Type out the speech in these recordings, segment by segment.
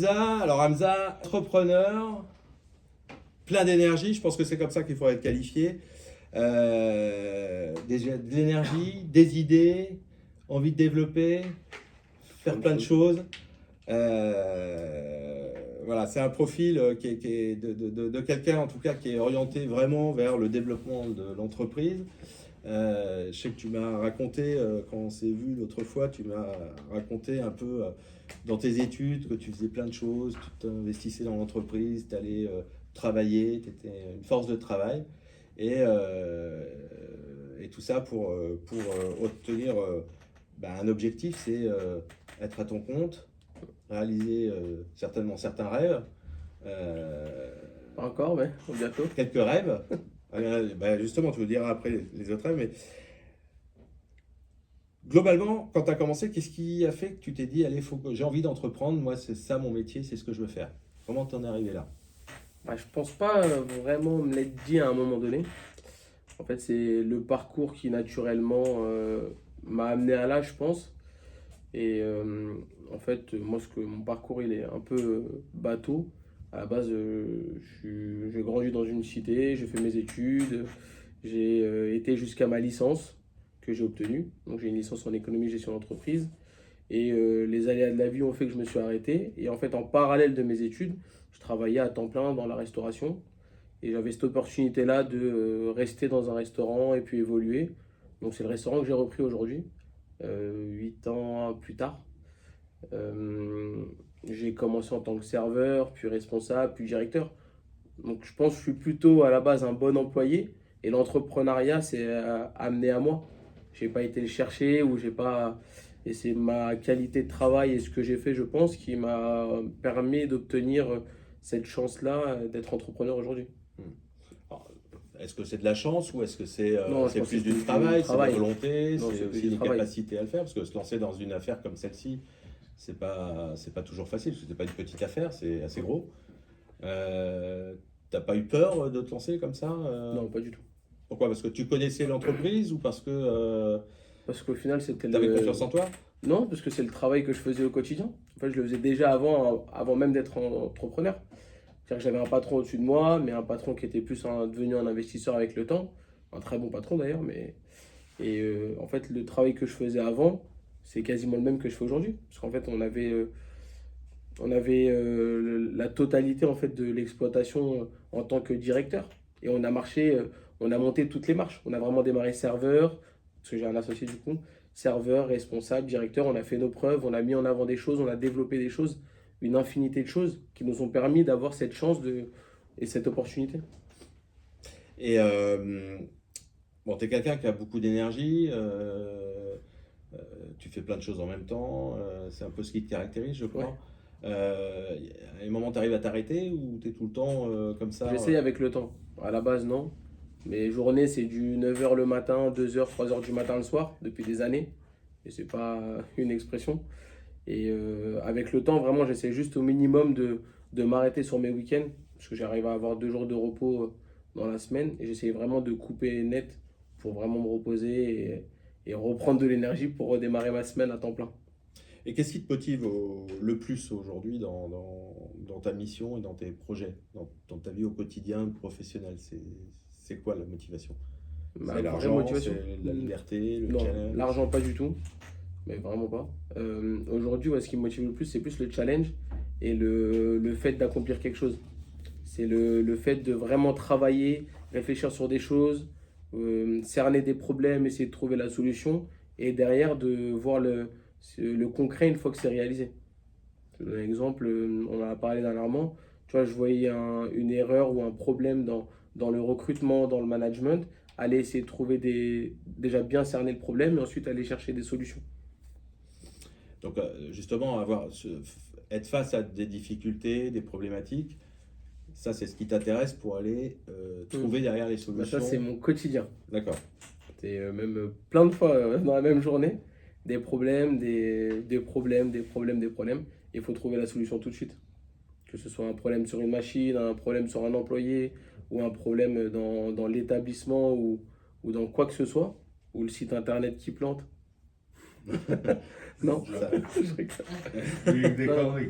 Hamza, entrepreneur, plein d'énergie, je pense que c'est comme ça qu'il faut être qualifié. De l'énergie, des idées, envie de développer, faire plein de choses. Voilà, c'est un profil qui est de quelqu'un en tout cas qui est orienté vraiment vers le développement de l'entreprise. Je sais que tu m'as raconté, quand on s'est vu l'autre fois, tu m'as raconté un peu dans tes études que tu faisais plein de choses, tu t'investissais dans l'entreprise, tu allais travailler, tu étais une force de travail. Et tout ça pour obtenir un objectif, c'est être à ton compte, réaliser certainement certains rêves. Pas encore, mais bientôt. Quelques rêves. Justement, tu veux dire après les autres rêves, mais globalement, quand tu as commencé, qu'est-ce qui a fait que tu t'es dit, allez, j'ai envie d'entreprendre, moi c'est ça mon métier, c'est ce que je veux faire. Comment t'en es arrivé là? Je pense pas vraiment me l'être dit à un moment donné. En fait, c'est le parcours qui naturellement m'a amené à là, je pense. Et en fait, moi, mon parcours, il est un peu bateau. À la base, j'ai grandi dans une cité, j'ai fait mes études, j'ai été jusqu'à ma licence que j'ai obtenue. Donc, j'ai une licence en économie et gestion d'entreprise. Et les aléas de la vie ont fait que je me suis arrêté. Et en fait, en parallèle de mes études, je travaillais à temps plein dans la restauration. Et j'avais cette opportunité-là de rester dans un restaurant et puis évoluer. Donc, c'est le restaurant que j'ai repris aujourd'hui, 8 ans plus tard. J'ai commencé en tant que serveur, puis responsable, puis directeur. Donc, je pense que je suis plutôt à la base un bon employé. Et l'entrepreneuriat, c'est amené à moi. J'ai pas été le chercher ou j'ai pas. Et c'est ma qualité de travail et ce que j'ai fait, je pense, qui m'a permis d'obtenir cette chance-là d'être entrepreneur aujourd'hui. Alors, est-ce que c'est de la chance ou est-ce que c'est Non, je pense que plus c'est du plus du travail, c'est de la travail. volonté, Non, c'est c'est plus aussi du des travail. capacités à le faire? Parce que se lancer dans une affaire comme celle-ci, c'est pas toujours facile, parce que c'est pas une petite affaire, c'est assez gros. T'as pas eu peur de te lancer comme ça Non, pas du tout. Pourquoi? Parce que tu connaissais l'entreprise ou parce que Parce qu'au final, c'était tu avais confiance en toi? Non, parce que c'est le travail que je faisais au quotidien. En fait, je le faisais déjà avant même d'être entrepreneur. C'est-à-dire que j'avais un patron au-dessus de moi, mais un patron qui était plus devenu un investisseur avec le temps. Un très bon patron d'ailleurs, mais. Et en fait, le travail que je faisais avant, c'est quasiment le même que je fais aujourd'hui. Parce qu'en fait, on avait la totalité en fait, de l'exploitation en tant que directeur. Et on a marché, on a monté toutes les marches. On a vraiment démarré serveur, parce que j'ai un associé du coup, serveur, responsable, directeur. On a fait nos preuves, on a mis en avant des choses, on a développé des choses, une infinité de choses qui nous ont permis d'avoir cette chance et cette opportunité. Et bon, tu es quelqu'un qui a beaucoup d'énergie, tu fais plein de choses en même temps, c'est un peu ce qui te caractérise, je Ouais. crois. À un moment, tu arrives à t'arrêter ou tu es tout le temps comme ça J'essaye avec le temps. À la base, non. Mes journées, c'est du 9 h le matin, 2 h, 3 h du matin le soir, depuis des années. Et c'est pas une expression. Et avec le temps, vraiment, j'essaie juste au minimum de m'arrêter sur mes week-ends, parce que j'arrive à avoir 2 jours de repos dans la semaine. Et j'essaie vraiment de couper net pour vraiment me reposer et reprendre de l'énergie pour redémarrer ma semaine à temps plein. Et qu'est-ce qui te motive le plus aujourd'hui dans ta mission et dans tes projets, dans ta vie au quotidien professionnel? C'est quoi la motivation? Ma C'est vraie l'argent, motivation, c'est la liberté, le non, challenge? l'argent pas du tout, mais vraiment pas. Aujourd'hui, ouais, ce qui me motive le plus, c'est plus le challenge et le fait d'accomplir quelque chose. C'est le fait de vraiment travailler, réfléchir sur des choses, cerner des problèmes, essayer de trouver la solution et derrière de voir le concret une fois que c'est réalisé. Je te donne un exemple, on en a parlé dernièrement. Tu vois, je voyais une erreur ou un problème dans le recrutement, dans le management, aller essayer de trouver déjà bien cerner le problème et ensuite aller chercher des solutions. Donc justement, être face à des difficultés, des problématiques, ça c'est ce qui t'intéresse pour aller Hmm. trouver derrière les Ça, c'est solutions. mon quotidien. D'accord. C'est même plein de fois dans la même journée, des problèmes, des problèmes, des problèmes, des problèmes. Il faut trouver la solution tout de suite. Que ce soit un problème sur une machine, un problème sur un employé, ou un problème dans l'établissement ou dans quoi que ce soit, ou le site internet qui plante. Non, Ça- je rigole. Oui, des Non, conneries.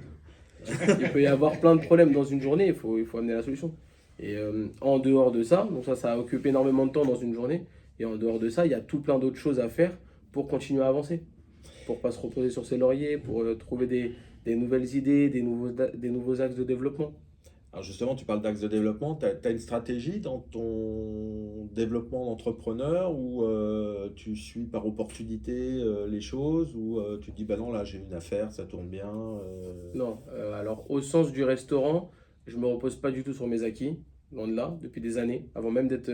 Il peut y avoir plein de problèmes dans une journée, il faut amener la solution. Et en dehors de ça, donc ça occupe énormément de temps dans une journée. Et en dehors de ça, il y a tout plein d'autres choses à faire pour continuer à avancer. Pour pas se reposer sur ses lauriers, pour trouver des nouvelles idées, des nouveaux axes de développement. Alors justement, tu parles d'axe de développement. Tu as une stratégie dans ton développement d'entrepreneur où tu suis par opportunité les choses, ou tu te dis, bah non, là j'ai une affaire, ça tourne bien. Non, alors au sens du restaurant, je me repose pas du tout sur mes acquis, loin de là, depuis des années, avant même d'être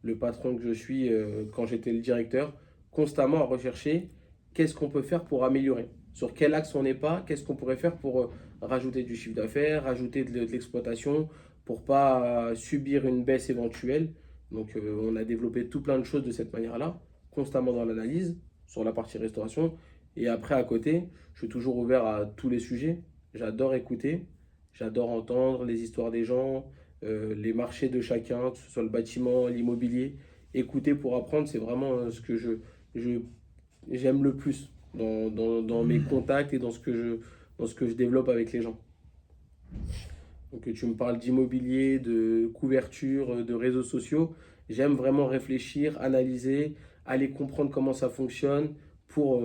le patron que je suis quand j'étais le directeur, constamment à rechercher qu'est-ce qu'on peut faire pour améliorer, sur quel axe on n'est pas, qu'est-ce qu'on pourrait faire pour rajouter du chiffre d'affaires, rajouter de l'exploitation, pour pas subir une baisse éventuelle. Donc on a développé tout plein de choses de cette manière-là, constamment dans l'analyse, sur la partie restauration, et après à côté, je suis toujours ouvert à tous les sujets. J'adore écouter, j'adore entendre les histoires des gens, les marchés de chacun, que ce soit le bâtiment, l'immobilier. Écouter pour apprendre, c'est vraiment ce que je- j'aime le plus dans mes contacts et dans ce que je développe avec les gens. Donc tu me parles d'immobilier, de couverture, de réseaux sociaux. J'aime vraiment réfléchir, analyser, aller comprendre comment ça fonctionne pour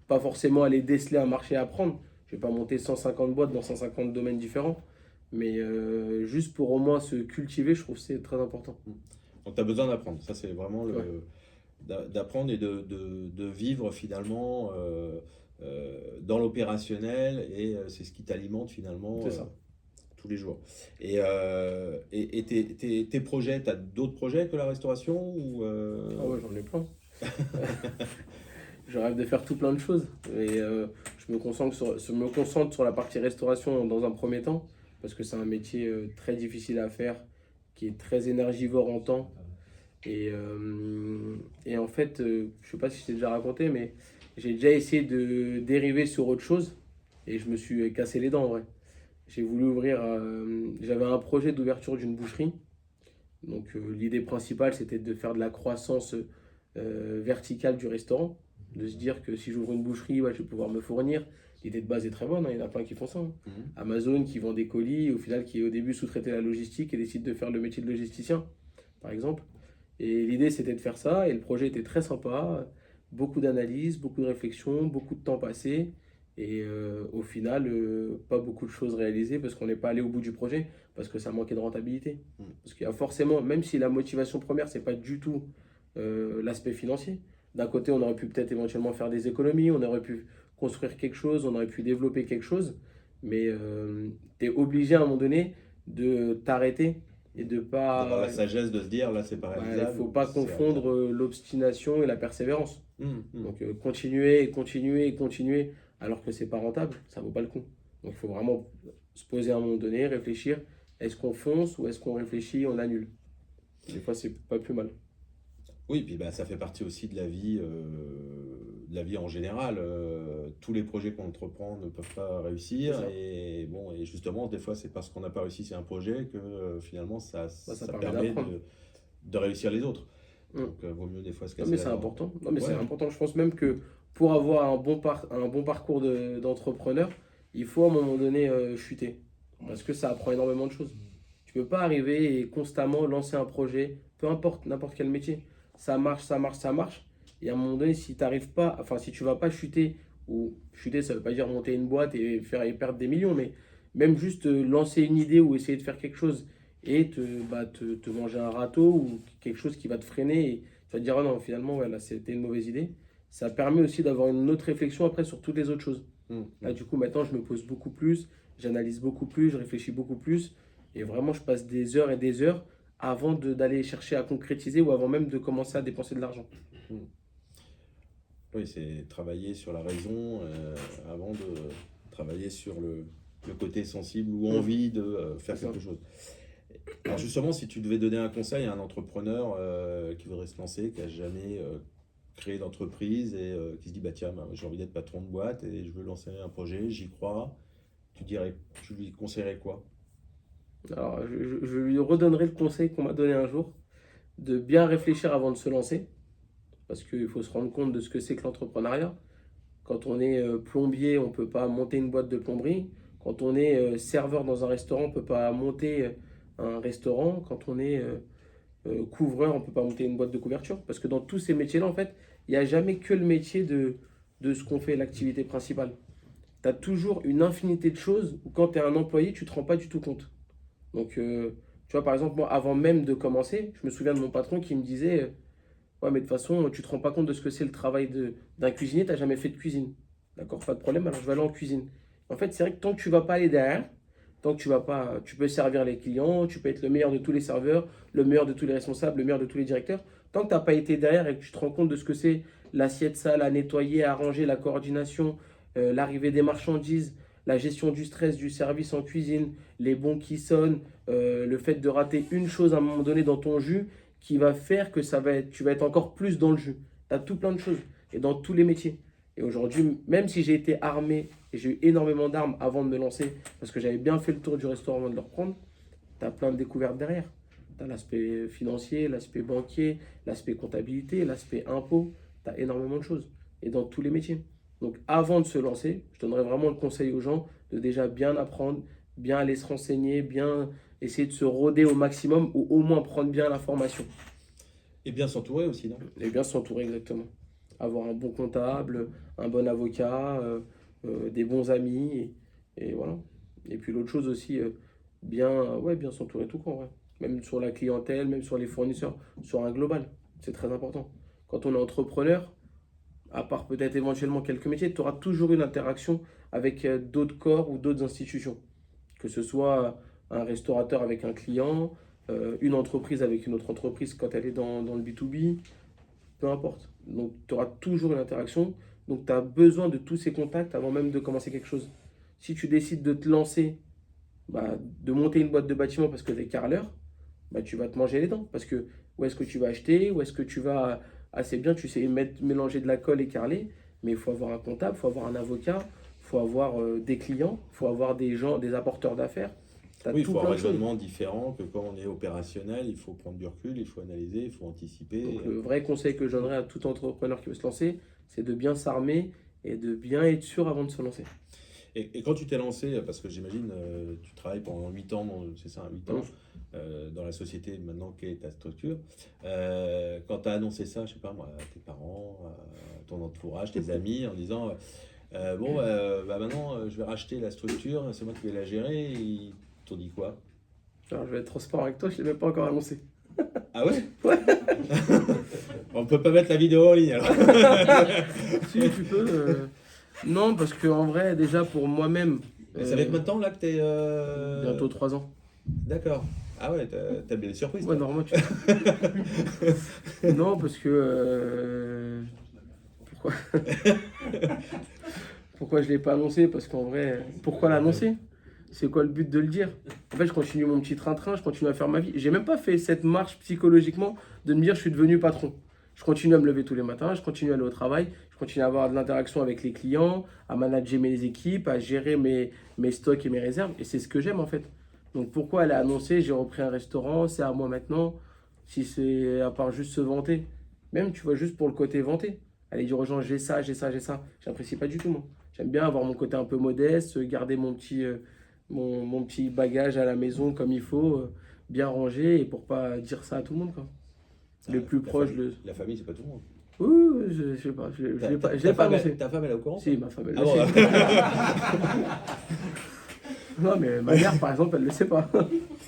pas forcément aller déceler un marché à prendre. Je vais pas monter 150 boîtes dans 150 domaines différents, mais juste pour au moins se cultiver, je trouve que c'est très important. Donc tu as besoin d'apprendre. Ça, c'est vraiment Ouais, d'apprendre et de vivre finalement dans l'opérationnel, et c'est ce qui t'alimente finalement c'est ça. tous les jours. Et tes projets, tu as d'autres projets que la restauration ou Ah ouais, j'en ai plein. Je rêve de faire tout plein de choses. Et je me concentre sur la partie restauration dans un premier temps, parce que c'est un métier très difficile à faire, qui est très énergivore en temps. Et en fait, je ne sais pas si je t'ai déjà raconté, mais j'ai déjà essayé de dériver sur autre chose, et je me suis cassé les dents en vrai. J'ai voulu ouvrir, j'avais un projet d'ouverture d'une boucherie. Donc l'idée principale, c'était de faire de la croissance verticale du restaurant, de se dire que si j'ouvre une boucherie, ouais, je vais pouvoir me fournir. L'idée de base est très bonne, hein, il y en a plein qui font ça, hein. Mhm. Amazon qui vend des colis, au final qui au début sous-traitait la logistique et décide de faire le métier de logisticien, par exemple. Et l'idée c'était de faire ça, et le projet était très sympa, beaucoup d'analyse, beaucoup de réflexion, beaucoup de temps passé, et au final, pas beaucoup de choses réalisées parce qu'on n'est pas allé au bout du projet, parce que ça manquait de rentabilité. Mhm. Parce qu'il y a forcément, même si la motivation première, c'est pas du tout l'aspect financier, d'un côté, on aurait pu peut-être éventuellement faire des économies, on aurait pu construire quelque chose, on aurait pu développer quelque chose, mais tu es obligé à un moment donné de t'arrêter et de D'avoir pas. la sagesse de se dire, là, c'est pas Ouais, il ne réalisable faut ou pas c'est réalisable. confondre l'obstination et la persévérance. Mhm. Mhm. Donc continuer et continuer et continuer alors que c'est pas rentable, ça vaut pas le coup. Donc il faut vraiment se poser à un moment donné, réfléchir, est-ce qu'on fonce ou est-ce qu'on réfléchit, on annule. Des fois c'est pas plus mal. Oui, puis bah, ça fait partie aussi de la vie en général. Tous les projets qu'on entreprend ne peuvent pas C'est réussir. ça. Et bon, et justement, des fois, c'est parce qu'on n'a pas réussi c'est un projet que finalement, Bah, ça ça permet permet d'apprendre. de réussir les autres. Mm. Donc, vaut mieux des fois se Non casser mais la c'est dent. important. Non mais c'est Ouais, important. Je pense même que pour avoir un bon parcours d'entrepreneur, il faut à un moment donné chuter. Parce que ça apprend énormément de choses. Tu peux pas arriver et constamment lancer un projet, peu importe n'importe quel métier. Ça marche, ça marche, ça marche. Et à un moment donné, si t'arrives pas, enfin si tu vas pas chuter, ou chuter, ça veut pas dire monter une boîte et faire et perdre des millions, mais même juste lancer une idée ou essayer de faire quelque chose et te manger un râteau ou quelque chose qui va te freiner et tu vas te dire, oh non, finalement, ouais, là, c'était une mauvaise idée. Ça permet aussi d'avoir une autre réflexion après sur toutes les autres choses. mm, Là, mm. du coup, maintenant, je me pose beaucoup plus, j'analyse beaucoup plus, je réfléchis beaucoup plus. Et vraiment, je passe des heures et des heures avant d'aller chercher à concrétiser ou avant même de commencer à dépenser de l'argent. Mm. Oui, c'est travailler sur la raison avant de travailler sur le côté sensible ou Mm, envie de c'est faire ça. quelque chose. Alors justement, si tu devais donner un conseil à un entrepreneur qui voudrait se lancer, qui n'a jamais créé d'entreprise et qui se dit, bah tiens, bah, j'ai envie d'être patron de boîte et je veux lancer un projet, j'y crois, tu lui conseillerais quoi? Alors, je lui redonnerai le conseil qu'on m'a donné un jour de bien réfléchir avant de se lancer parce qu'il faut se rendre compte de ce que c'est que l'entrepreneuriat. Quand on est plombier, on ne peut pas monter une boîte de plomberie. Quand on est serveur dans un restaurant, on ne peut pas monter un restaurant. Quand on est couvreur, on ne peut pas monter une boîte de couverture. Parce que dans tous ces métiers-là, en fait, il n'y a jamais que le métier de ce qu'on fait, l'activité principale. Tu as toujours une infinité de choses où quand tu es un employé, tu ne te rends pas du tout compte. Donc, tu vois, par exemple, moi, avant même de commencer, je me souviens de mon patron qui me disait ouais, mais de toute façon, tu ne te rends pas compte de ce que c'est le travail d'un cuisinier, tu n'as jamais fait de cuisine. D'accord, pas de problème, alors je vais aller en cuisine. En fait, c'est vrai que tant que tu ne vas pas aller derrière, tant que tu vas pas, tu peux servir les clients, tu peux être le meilleur de tous les serveurs, le meilleur de tous les responsables, le meilleur de tous les directeurs. Tant que tu n'as pas été derrière et que tu te rends compte de ce que c'est l'assiette sale à nettoyer, à ranger, la coordination, l'arrivée des marchandises, la gestion du stress, du service en cuisine, les bons qui sonnent, le fait de rater une chose à un moment donné dans ton jus qui va faire que tu vas être encore plus dans le jus. Tu as tout plein de choses et dans tous les métiers. Et aujourd'hui, même si j'ai été armé et j'ai eu énormément d'armes avant de me lancer, parce que j'avais bien fait le tour du restaurant avant de le reprendre, tu as plein de découvertes derrière. Tu as l'aspect financier, l'aspect banquier, l'aspect comptabilité, l'aspect impôt. Tu as énormément de choses. Et dans tous les métiers. Donc avant de se lancer, je donnerais vraiment le conseil aux gens de déjà bien apprendre, bien aller se renseigner, bien essayer de se roder au maximum ou au moins prendre bien l'information. Et bien s'entourer aussi, non? Et bien s'entourer exactement. Avoir un bon comptable, un bon avocat, des bons amis, et voilà. Et puis l'autre chose aussi, bien s'entourer tout court, ouais. Même sur la clientèle, même sur les fournisseurs, sur un global. C'est très important. Quand on est entrepreneur, à part peut-être éventuellement quelques métiers, tu auras toujours une interaction avec d'autres corps ou d'autres institutions. Que ce soit un restaurateur avec un client, une entreprise avec une autre entreprise quand elle est dans le B2B, peu importe. Donc tu auras toujours une interaction. Donc tu as besoin de tous ces contacts avant même de commencer quelque chose. Si tu décides de te lancer, de monter une boîte de bâtiment parce que tu es carreleur, tu vas te manger les dents. Parce que où est-ce que tu vas acheter, où est-ce que tu vas. Ah, c'est bien, tu sais mélanger de la colle et carreler, mais il faut avoir un comptable, il faut avoir un avocat, il faut avoir des clients, il faut avoir des gens, des apporteurs d'affaires. Tu as Oui, il tout faut un plein de choses. raisonnement différent que quand on est opérationnel, il faut prendre du recul, il faut analyser, il faut anticiper. Donc, le vrai conseil que je donnerais à tout entrepreneur qui veut se lancer, c'est de bien s'armer et de bien être sûr avant de se lancer. Et quand tu t'es lancé, parce que j'imagine, tu travailles pendant 8 ans, c'est ça, 8 ans, Donc, dans la société maintenant qu'est ta structure. Quand tu as annoncé ça, je sais pas moi, à tes parents, à ton entourage, tes amis, en disant bon, maintenant je vais racheter la structure, c'est moi qui vais la gérer, ils t'ont dit quoi? alors, je vais être transparent avec toi, je ne l'ai même pas encore annoncé. Ah ouais? Ouais, On peut pas mettre la vidéo en ligne alors. si tu peux. Non, parce qu'en vrai, déjà pour moi-même, Et ça fait combien de temps là que t'es. bientôt 3 ans. D'accord. Ah ouais, t'as bien des surprises Ouais, toi. normalement, tu. Non, parce que. Pourquoi, pourquoi je ne l'ai pas annoncé? Parce qu'en vrai, pourquoi l'annoncer? C'est quoi le but de le dire? En fait, je continue mon petit train-train, je continue à faire ma vie. J'ai même pas fait cette marche psychologiquement de me dire je suis devenu patron. Je continue à me lever tous les matins, je continue à aller au travail, je continue à avoir de l'interaction avec les clients, à manager mes équipes, à gérer mes stocks et mes réserves. Et c'est ce que j'aime en fait. Donc pourquoi aller annoncer j'ai repris un restaurant, c'est à moi maintenant, si c'est à part juste se vanter. Même, tu vois, juste pour le côté vanter. Aller dire aux gens j'ai ça, j'ai ça, j'ai ça. J'apprécie pas du tout, moi. J'aime bien avoir mon côté un peu modeste, garder mon petit bagage à la maison comme il faut, bien rangé, et pour pas dire ça à tout le monde, quoi. Ah, Le plus proche, la famille, c'est pas tout le monde. oui, oui, oui, je sais pas, je l'ai pas, je l'ai pas annoncé. Ta femme, elle est au courant? Si, ma femme, elle Ah le bon, sait. Non, mais ma mère, par exemple, elle le sait pas. oh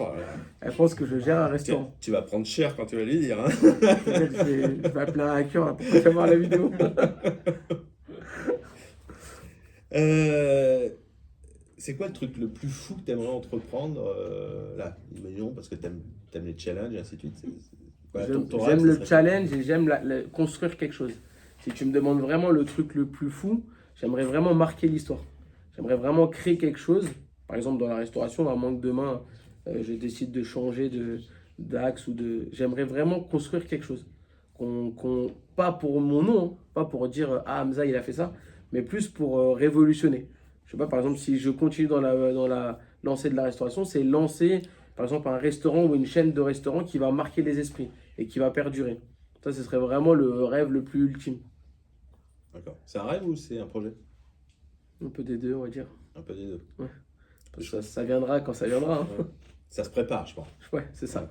là là. Elle pense que je gère un Tiens, restaurant. tu vas prendre cher quand tu vas lui dire. Hein. Peut-être je vais appeler un hacker là, pour pas faire voir la vidéo. C'est quoi le truc le plus fou que tu aimerais entreprendre là, imaginons, parce que tu aimes les challenges et ainsi de suite. Quoi, ton rêve, J'aime ça le serait quoi? challenge et j'aime construire quelque chose. Si tu me demandes vraiment le truc le plus fou, j'aimerais vraiment marquer l'histoire. J'aimerais vraiment créer quelque chose. Par exemple, dans la restauration, à moins que demain, je décide de changer d'axe ou de. J'aimerais vraiment construire quelque chose. Pas pour mon nom, hein, pas pour dire ah, Hamza il a fait ça, mais plus pour révolutionner. Je sais pas, par exemple, si je continue dans la lancée de la restauration, c'est lancer par exemple un restaurant ou une chaîne de restaurants qui va marquer les esprits et qui va perdurer. Ça, ce serait vraiment le rêve le plus ultime. D'accord. C'est un rêve ou c'est un projet? Un peu des deux, on va dire. Un peu des deux. Ouais. Ça viendra quand ça viendra, hein. Ouais. Ça se prépare, je pense. Ouais, c'est ça.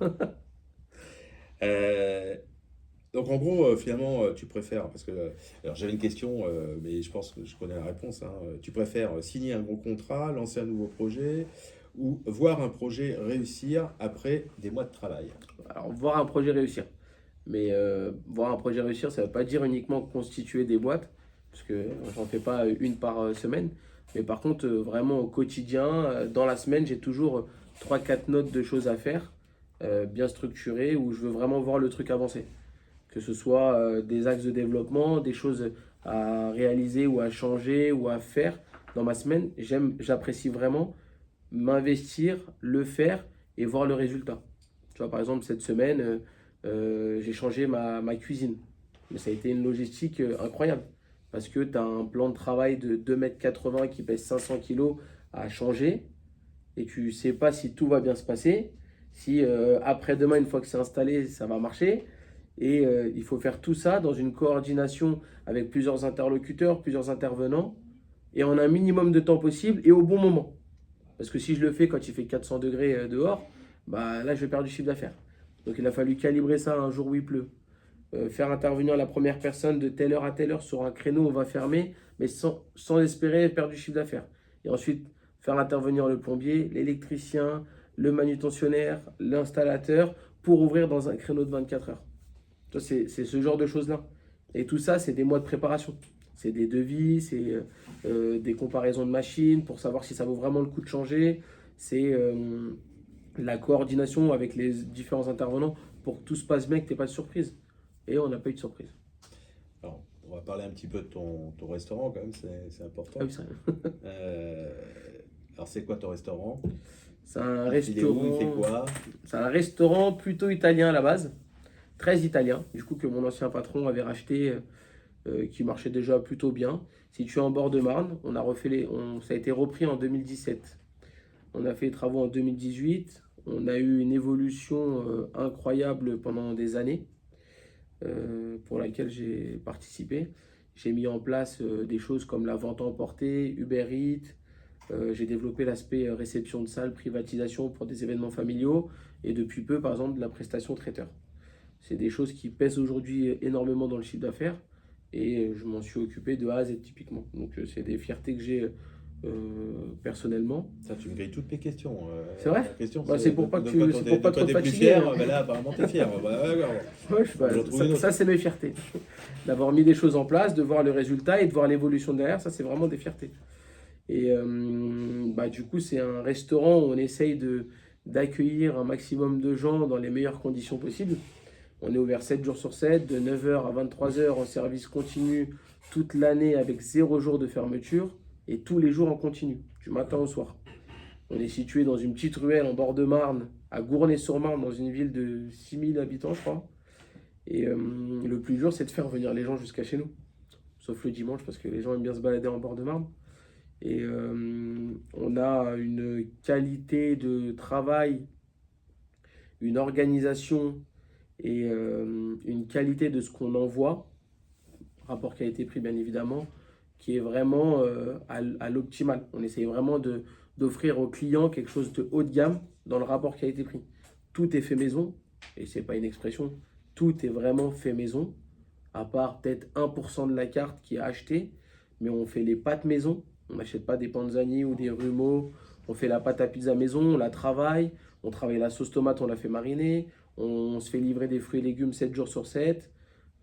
Euh, donc en gros, finalement, tu préfères, parce que alors j'avais une question, mais je pense que je connais la réponse, hein. Tu préfères signer un gros contrat, lancer un nouveau projet, ou voir un projet réussir après des mois de travail? Alors, voir un projet réussir. Mais voir un projet réussir, ça ne veut pas dire uniquement constituer des boîtes, parce que j'en fais pas une par semaine. Mais par contre, vraiment au quotidien, dans la semaine, j'ai toujours 3 4 notes de choses à faire, bien structurées, où je veux vraiment voir le truc avancer. Que ce soit des axes de développement, des choses à réaliser ou à changer ou à faire dans ma semaine. J'apprécie vraiment m'investir, le faire et voir le résultat. Tu vois, par exemple, cette semaine, j'ai changé ma cuisine. Mais ça a été une logistique incroyable. Parce que tu as un plan de travail de 2,80 m qui pèse 500 kilos à changer. Et tu ne sais pas si tout va bien se passer. Si après-demain, une fois que c'est installé, ça va marcher. Et il faut faire tout ça dans une coordination avec plusieurs interlocuteurs, plusieurs intervenants. Et en un minimum de temps possible et au bon moment. Parce que si je le fais quand il fait 400 degrés dehors, bah là je vais perdre du chiffre d'affaires. Donc il a fallu calibrer ça un jour où il pleut. Faire intervenir la première personne de telle heure à telle heure sur un créneau, on va fermer, mais sans espérer perdre du chiffre d'affaires. Et ensuite, faire intervenir le plombier, l'électricien, le manutentionnaire, l'installateur, pour ouvrir dans un créneau de 24 heures. C'est ce genre de choses-là. Et tout ça, c'est des mois de préparation. C'est des devis, c'est des comparaisons de machines pour savoir si ça vaut vraiment le coup de changer. C'est la coordination avec les différents intervenants pour que tout se passe bien, que tu n'aies pas de surprise. Et on n'a pas eu de surprise. Alors, on va parler un petit peu de ton restaurant quand même, c'est important. Ah oui, ça. Euh, alors, c'est quoi ton restaurant? C'est un Il est où? Il fait restaurant. quoi? C'est un restaurant plutôt italien à la base, très italien. Du coup, que mon ancien patron avait racheté, qui marchait déjà plutôt bien. Situé en bord de Marne, on a refait ça a été repris en 2017. On a fait les travaux en 2018. On a eu une évolution incroyable pendant des années, pour laquelle j'ai participé. J'ai mis en place des choses comme la vente emportée, Uber Eats. J'ai développé l'aspect réception de salle, privatisation pour des événements familiaux. Et depuis peu, par exemple, de la prestation traiteur. C'est des choses qui pèsent aujourd'hui énormément dans le chiffre d'affaires. Et je m'en suis occupé de A à Z typiquement. Donc c'est des fiertés que j'ai personnellement. Ça, tu me grilles toutes mes questions. C'est vrai? La question, Bah, c'est pour pas que tu de c'est quoi pour pas t'es trop te plus fatiguer, fier? hein. Bah là, apparemment, t'es fier. Bah, d'accord. Ouais, Je vais retrouver une autre. ça, c'est mes fiertés. D'avoir mis des choses en place, de voir le résultat et de voir l'évolution derrière, ça c'est vraiment des fiertés. Et bah, du coup, c'est un restaurant où on essaye d'accueillir un maximum de gens dans les meilleures conditions possibles. On est ouvert 7 jours sur 7, de 9 h à 23 h en service continu toute l'année avec 0 jour de fermeture et tous les jours en continu, du matin au soir. On est situé dans une petite ruelle en bord de Marne, à Gournay-sur-Marne, dans une ville de 6000 habitants, je crois. Et le plus dur, c'est de faire venir les gens jusqu'à chez nous. Sauf le dimanche, parce que les gens aiment bien se balader en bord de Marne. Et on a une qualité de travail, une organisation et une qualité de ce qu'on envoie, rapport qualité-prix bien évidemment, qui est vraiment à l'optimal. On essaye vraiment d'offrir aux clients quelque chose de haut de gamme dans le rapport qualité-prix. Tout est fait maison, et c'est pas une expression, tout est vraiment fait maison, à part peut-être 1% de la carte qui est achetée, mais on fait les pâtes maison, on n'achète pas des panzani ou des rumeaux, on fait la pâte à pizza maison, on la travaille, on travaille la sauce tomate, on la fait mariner, on se fait livrer des fruits et légumes 7 jours sur 7,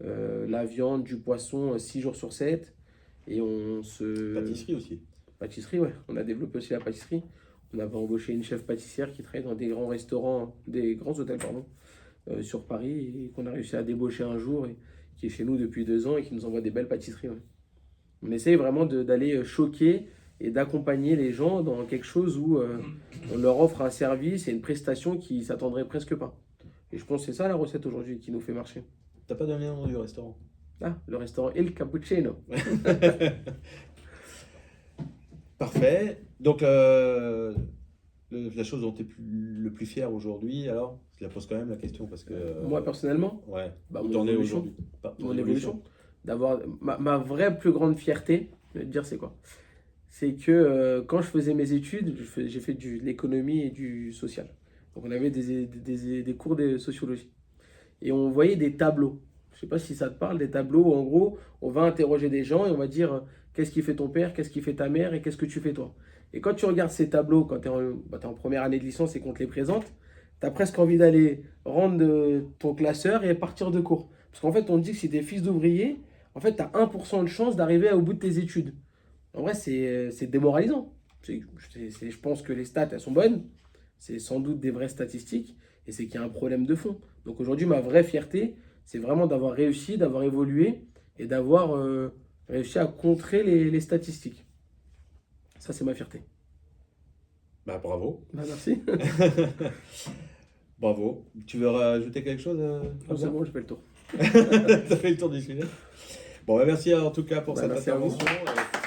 la viande, du poisson 6 jours sur 7, et on se... Pâtisserie aussi. Pâtisserie, ouais, on a développé aussi la pâtisserie. On avait embauché une chef pâtissière qui travaille dans des grands restaurants, des grands hôtels, pardon, sur Paris, et qu'on a réussi à débaucher un jour, et qui est chez nous depuis 2 ans et qui nous envoie des belles pâtisseries. Ouais. On essaye vraiment d'aller choquer et d'accompagner les gens dans quelque chose où on leur offre un service et une prestation qui ne s'attendraient presque pas. Et je pense que c'est ça la recette aujourd'hui qui nous fait marcher. T'as pas donné le nom du restaurant? Ah, le restaurant Il Cappuccino. Parfait. Donc, la chose dont tu es le plus fier aujourd'hui, alors, je la pose quand même la question parce que. Moi personnellement, Ouais. bah, Où mon t'en es évolution. aujourd'hui? Ton Mon évolution. D'avoir ma vraie plus grande fierté, je vais te dire c'est quoi? c'est que quand je faisais mes études, j'ai fait de l'économie et du social. Donc on avait des cours de sociologie. Et on voyait des tableaux. Je ne sais pas si ça te parle, des tableaux où en gros, on va interroger des gens et on va dire qu'est-ce qui fait ton père, qu'est-ce qui fait ta mère et qu'est-ce que tu fais toi. Et quand tu regardes ces tableaux, quand tu es, t'es en première année de licence et qu'on te les présente, tu as presque envie d'aller rendre ton classeur et partir de cours. Parce qu'en fait, on dit que si tu es fils d'ouvrier, en fait, tu as 1% de chance d'arriver au bout de tes études. En vrai, c'est démoralisant. Je pense que les stats, elles sont bonnes. C'est sans doute des vraies statistiques. Et c'est qu'il y a un problème de fond. Donc aujourd'hui, ma vraie fierté, c'est vraiment d'avoir réussi, d'avoir évolué et d'avoir réussi à contrer les statistiques. Ça, c'est ma fierté. Bah, bravo. Bah, merci. Bravo. Tu veux rajouter quelque chose, Non, c'est bon, je fais le tour. T'as fait le tour du sujet. Bon, bah, merci en tout cas pour Bah, cette merci à vous. intervention.